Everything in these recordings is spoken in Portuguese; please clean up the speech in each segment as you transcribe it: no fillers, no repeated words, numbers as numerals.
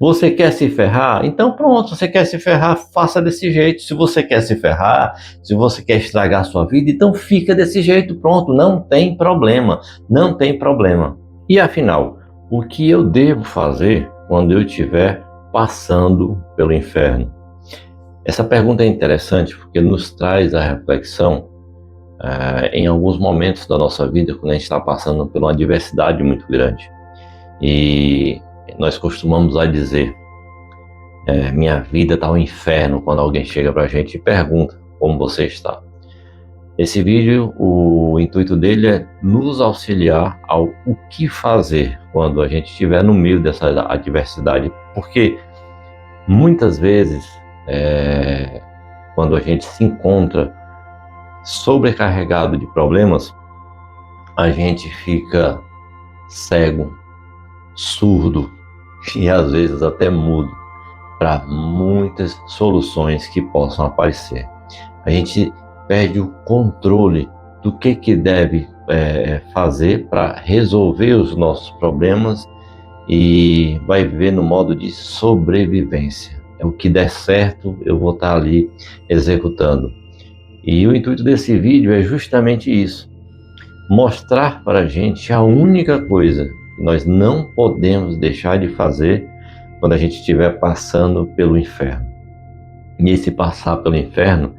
Você quer se ferrar? Então pronto, você quer se ferrar, faça desse jeito. Se você quer se ferrar, se você quer estragar a sua vida, então fica desse jeito, pronto, não tem problema, não tem problema. E afinal, o que eu devo fazer quando eu estiver passando pelo inferno? Essa pergunta é interessante porque nos traz a reflexão em alguns momentos da nossa vida, quando a gente está passando por uma adversidade muito grande. E nós costumamos a dizer, minha vida está um inferno, quando alguém chega para a gente e pergunta como você está. Esse vídeo, o intuito dele é nos auxiliar ao o que fazer quando a gente estiver no meio dessa adversidade, porque muitas vezes, quando a gente se encontra sobrecarregado de problemas, a gente fica cego, surdo e às vezes até mudo para muitas soluções que possam aparecer. A gente perde o controle do que deve fazer para resolver os nossos problemas e vai viver no modo de sobrevivência. É o que der certo, eu vou estar ali executando. E o intuito desse vídeo é justamente isso: mostrar para a gente a única coisa que nós não podemos deixar de fazer quando a gente estiver passando pelo inferno. E esse passar pelo inferno,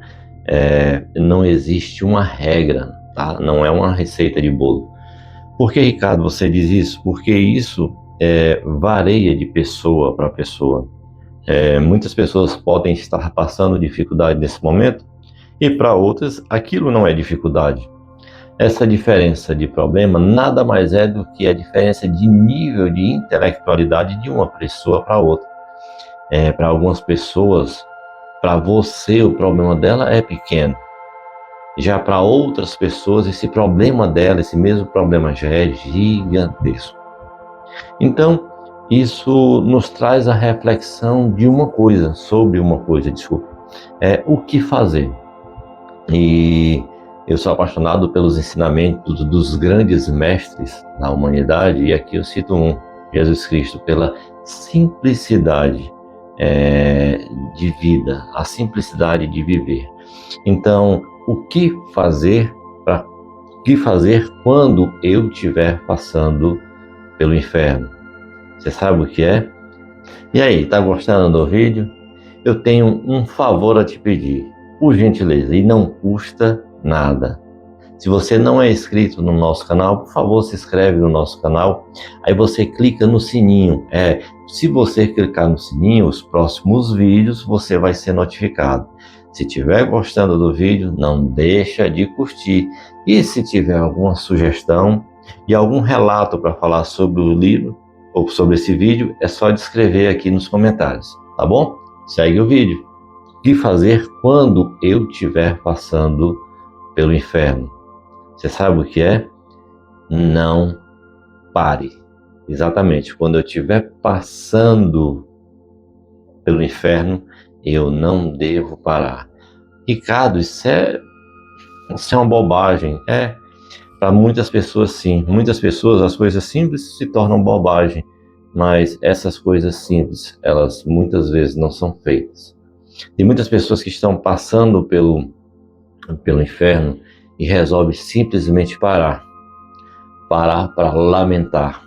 não existe uma regra, tá? Não é uma receita de bolo. Por que, Ricardo, você diz isso? Porque isso varia de pessoa para pessoa. Muitas pessoas podem estar passando dificuldade nesse momento e para outras aquilo não é dificuldade. Essa diferença de problema nada mais é do que a diferença de nível de intelectualidade de uma pessoa para outra. Para algumas pessoas, para você o problema dela é pequeno. Já para outras pessoas esse problema dela, esse mesmo problema já é gigantesco. Então, isso nos traz a reflexão de uma coisa, o que fazer. E eu sou apaixonado pelos ensinamentos dos grandes mestres da humanidade, e aqui eu cito Jesus Cristo, pela simplicidade de vida, a simplicidade de viver. Então, o que fazer quando eu estiver passando pelo inferno? Você sabe o que é? E aí, tá gostando do vídeo? Eu tenho um favor a te pedir, por gentileza, e não custa nada. Se você não é inscrito no nosso canal, por favor, se inscreve no nosso canal. Aí você clica no sininho. Se você clicar no sininho, os próximos vídeos você vai ser notificado. Se estiver gostando do vídeo, não deixa de curtir. E se tiver alguma sugestão e algum relato para falar sobre o livro ou sobre esse vídeo, é só escrever aqui nos comentários, tá bom? Segue o vídeo. O que fazer quando eu estiver passando pelo inferno? Você sabe o que é? Não pare. Exatamente. Quando eu estiver passando pelo inferno, eu não devo parar. Ricardo, isso é uma bobagem. Para muitas pessoas sim. Muitas pessoas, as coisas simples se tornam bobagem. Mas essas coisas simples, elas muitas vezes não são feitas. Tem muitas pessoas que estão passando pelo inferno e resolvem simplesmente parar. Parar para lamentar.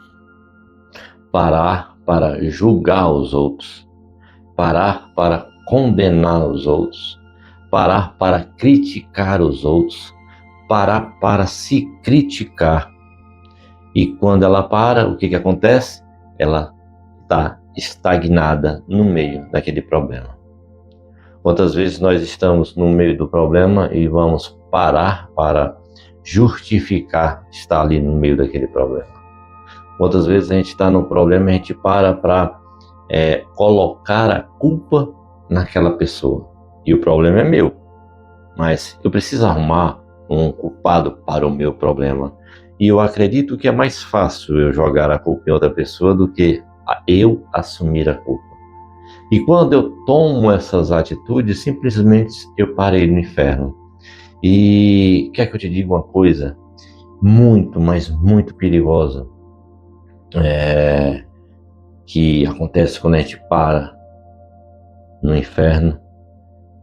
Parar para julgar os outros. Parar para condenar os outros. Parar para criticar os outros. Parar para se criticar. E quando ela para, o que acontece? Ela está estagnada no meio daquele problema. Quantas vezes nós estamos no meio do problema e vamos parar para justificar estar ali no meio daquele problema? Quantas vezes a gente está no problema e a gente para colocar a culpa naquela pessoa? E o problema é meu, mas eu preciso arrumar um culpado para o meu problema. E eu acredito que é mais fácil eu jogar a culpa em outra pessoa do que eu assumir a culpa. E quando eu tomo essas atitudes, simplesmente eu parei no inferno. E quer que eu te diga uma coisa muito, mas muito perigosa? que acontece quando a gente para no inferno,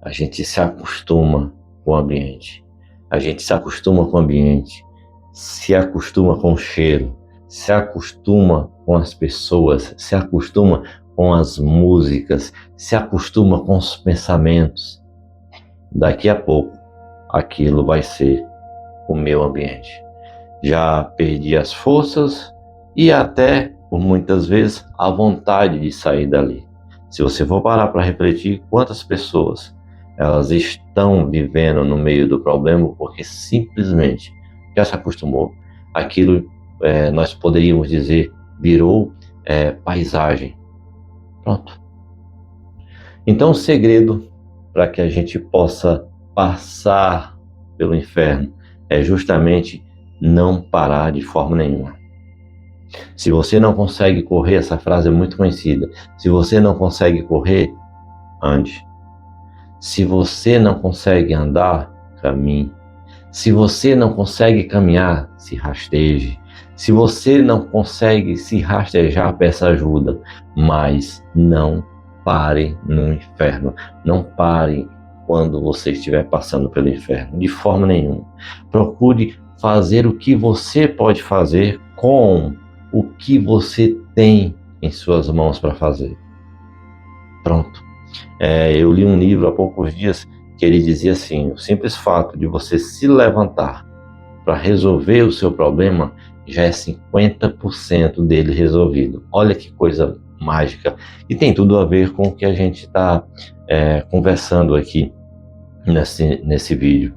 a gente se acostuma com o ambiente. A gente se acostuma com o ambiente, se acostuma com o cheiro, se acostuma com as pessoas, se acostuma com as músicas, se acostuma com os pensamentos. Daqui a pouco, aquilo vai ser o meu ambiente. Já perdi as forças e até, por muitas vezes, a vontade de sair dali. Se você for parar para refletir, quantas pessoas elas estão vivendo no meio do problema porque simplesmente já se acostumou. Aquilo, nós poderíamos dizer, virou paisagem. Pronto. Então o segredo para que a gente possa passar pelo inferno é justamente não parar de forma nenhuma. Se você não consegue correr, essa frase é muito conhecida. Se você não consegue correr, ande. Se você não consegue andar, caminhe. Se você não consegue caminhar, se rasteje. Se você não consegue se rastejar, peça ajuda. Mas não pare no inferno. Não pare quando você estiver passando pelo inferno, de forma nenhuma. Procure fazer o que você pode fazer com o que você tem em suas mãos para fazer. Pronto. Eu li um livro há poucos dias que ele dizia assim: o simples fato de você se levantar para resolver o seu problema já é 50% dele resolvido. Olha que coisa mágica. E tem tudo a ver com o que a gente está conversando aqui nesse vídeo.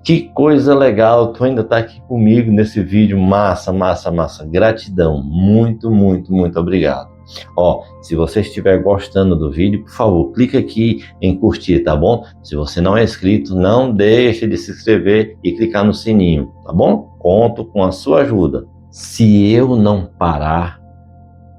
Que coisa legal, tu ainda está aqui comigo nesse vídeo, massa, massa, massa. Gratidão, muito, muito, muito obrigado. Se você estiver gostando do vídeo, por favor, clica aqui em curtir, tá bom? Se você não é inscrito, não deixe de se inscrever e clicar no sininho, tá bom? Conto com a sua ajuda. Se eu não parar,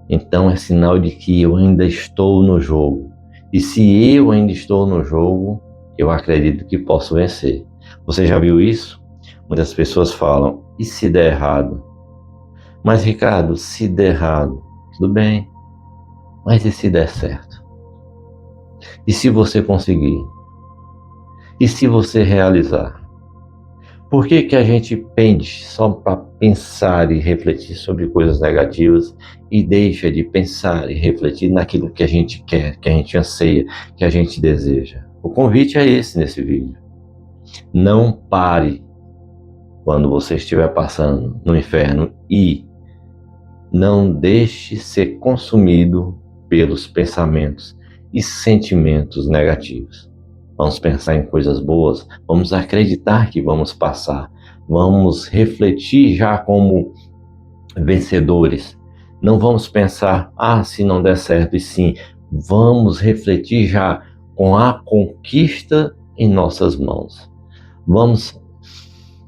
então é sinal de que eu ainda estou no jogo. E se eu ainda estou no jogo, eu acredito que posso vencer. Você já viu isso? Muitas pessoas falam, e se der errado? Mas Ricardo, se der errado, tudo bem. Mas e se der certo? E se você conseguir? E se você realizar? Por que a gente pende só para pensar e refletir sobre coisas negativas e deixa de pensar e refletir naquilo que a gente quer, que a gente anseia, que a gente deseja? O convite é esse nesse vídeo. Não pare quando você estiver passando no inferno e não deixe ser consumido pelos pensamentos e sentimentos negativos. Vamos pensar em coisas boas, vamos acreditar que vamos passar, vamos refletir já como vencedores. Não vamos pensar, se não der certo, e sim, vamos refletir já com a conquista em nossas mãos. Vamos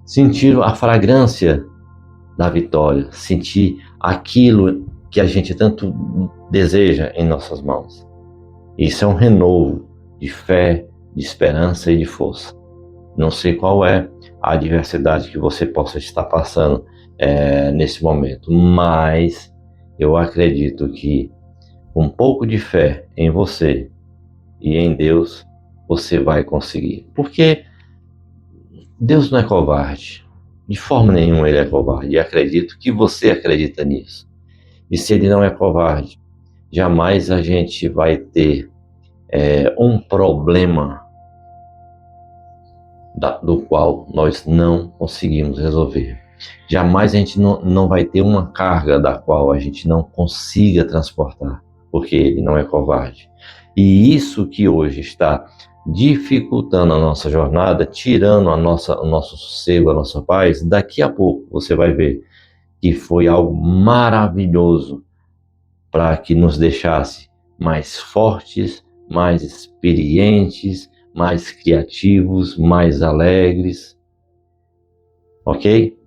sentir a fragrância da vitória, sentir aquilo que a gente tanto deseja em nossas mãos. Isso é um renovo de fé, de esperança e de força. Não sei qual é a adversidade que você possa estar passando nesse momento, mas eu acredito que com um pouco de fé em você e em Deus, você vai conseguir. Porque Deus não é covarde. De forma nenhuma ele é covarde. E acredito que você acredita nisso. E se ele não é covarde, jamais a gente vai ter um problema do qual nós não conseguimos resolver. Jamais a gente não vai ter uma carga da qual a gente não consiga transportar, porque ele não é covarde. E isso que hoje está dificultando a nossa jornada, tirando o nosso sossego, a nossa paz, daqui a pouco você vai ver que foi algo maravilhoso para que nos deixasse mais fortes, mais experientes, mais criativos, mais alegres. Ok?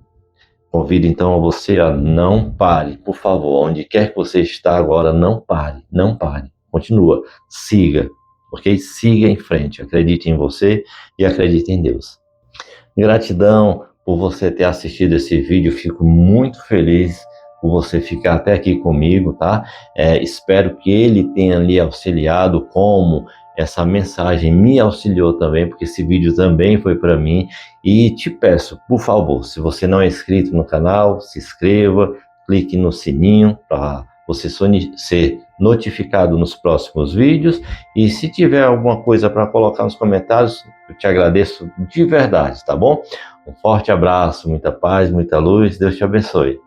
Convido então a você a não pare, por favor, onde quer que você está agora, não pare, não pare. Continua, siga, ok? Siga em frente, acredite em você e acredite em Deus. Gratidão por você ter assistido esse vídeo, fico muito feliz por você ficar até aqui comigo, tá? Espero que ele tenha lhe auxiliado, como essa mensagem me auxiliou também, porque esse vídeo também foi para mim. E te peço, por favor, se você não é inscrito no canal, se inscreva, clique no sininho para você ser notificado nos próximos vídeos. E se tiver alguma coisa para colocar nos comentários, eu te agradeço de verdade, tá bom? Um forte abraço, muita paz, muita luz, Deus te abençoe.